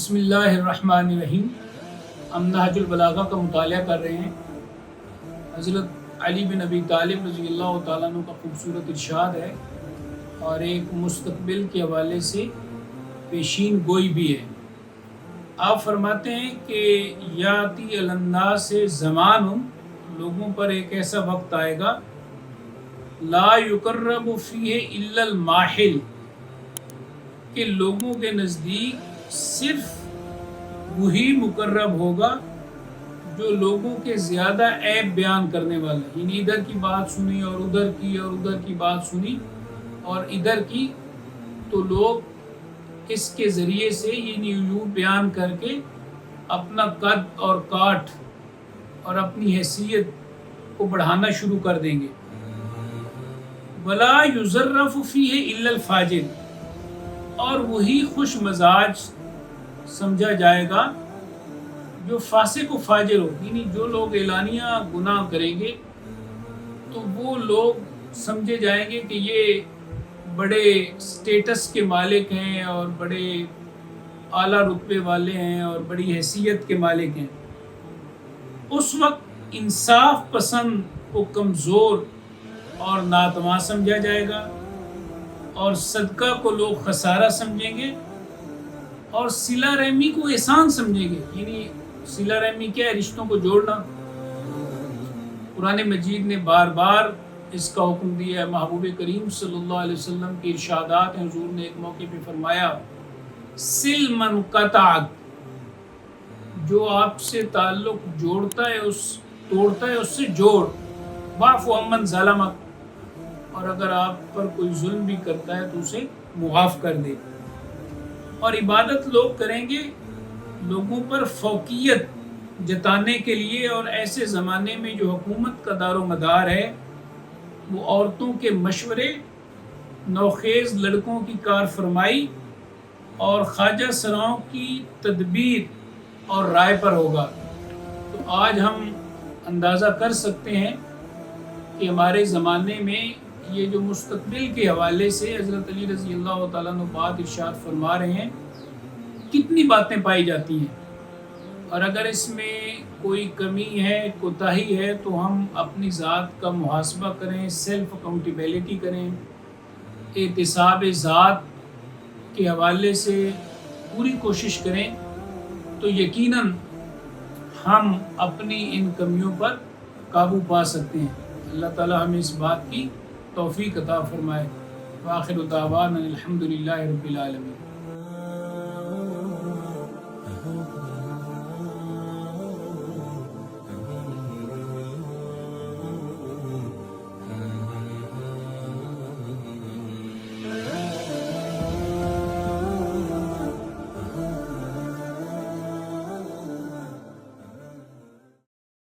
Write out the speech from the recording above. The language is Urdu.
بسم اللہ الرحمن الرحیم۔ ہم نہج البلاغہ کا مطالعہ کر رہے ہیں۔ حضرت علی بن ابی طالب رضی اللہ تعالیٰ عنہ کا خوبصورت ارشاد ہے اور ایک مستقبل کے حوالے سے پیشین گوئی بھی ہے۔ آپ فرماتے ہیں کہ یاتی علی الناس زمان، لوگوں پر ایک ایسا وقت آئے گا لا یقرب فیہ الا الماحل، کہ لوگوں کے نزدیک صرف وہی مقرب ہوگا جو لوگوں کے زیادہ عیب بیان کرنے والا، یعنی ادھر کی بات سنی اور ادھر کی اور ادھر کی بات سنی اور ادھر کی، تو لوگ اس کے ذریعے سے یعنی عیوب بیان کر کے اپنا قد اور کاٹ اور اپنی حیثیت کو بڑھانا شروع کر دیں گے۔ ولا یُظَرَّفُ فیہ الا الفاجر، اور وہی خوش مزاج سمجھا جائے گا جو فاسق و فاجر ہو، یعنی جو لوگ اعلانیہ گناہ کریں گے تو وہ لوگ سمجھے جائیں گے کہ یہ بڑے سٹیٹس کے مالک ہیں اور بڑے اعلیٰ رتبے والے ہیں اور بڑی حیثیت کے مالک ہیں۔ اس وقت انصاف پسند کو کمزور اور ناتواں سمجھا جائے گا، اور صدقہ کو لوگ خسارہ سمجھیں گے، اور صلہ رحمی کو احسان سمجھیں گے۔ یعنی صلہ رحمی کیا ہے؟ رشتوں کو جوڑنا۔ قرآن مجید نے بار بار اس کا حکم دیا ہے۔ محبوب کریم صلی اللہ علیہ وسلم کے ارشادات ہیں، حضور نے ایک موقع پہ فرمایا سل من قطعک، جو آپ سے تعلق جوڑتا ہے توڑتا ہے اس سے جوڑ، واعف عمن ظلمک، اور اگر آپ پر کوئی ظلم بھی کرتا ہے تو اسے معاف کر دے۔ اور عبادت لوگ کریں گے لوگوں پر فوقیت جتانے کے لیے، اور ایسے زمانے میں جو حکومت کا دار و مدار ہے وہ عورتوں کے مشورے، نوخیز لڑکوں کی کار فرمائی اور خواجہ سراؤں کی تدبیر اور رائے پر ہوگا۔ تو آج ہم اندازہ کر سکتے ہیں کہ ہمارے زمانے میں یہ جو مستقبل کے حوالے سے حضرت علی رضی اللہ تعالیٰ عنہ بات ارشاد فرما رہے ہیں، کتنی باتیں پائی جاتی ہیں، اور اگر اس میں کوئی کمی ہے، کوتاہی ہے، تو ہم اپنی ذات کا محاسبہ کریں، سیلف اکاؤنٹیبلٹی کریں، احتساب ذات کے حوالے سے پوری کوشش کریں، تو یقیناً ہم اپنی ان کمیوں پر قابو پا سکتے ہیں۔ اللہ تعالیٰ ہمیں اس بات کی توفیق عطا فرمائے۔ وآخر دعوانا الحمد للہ رب العالمین۔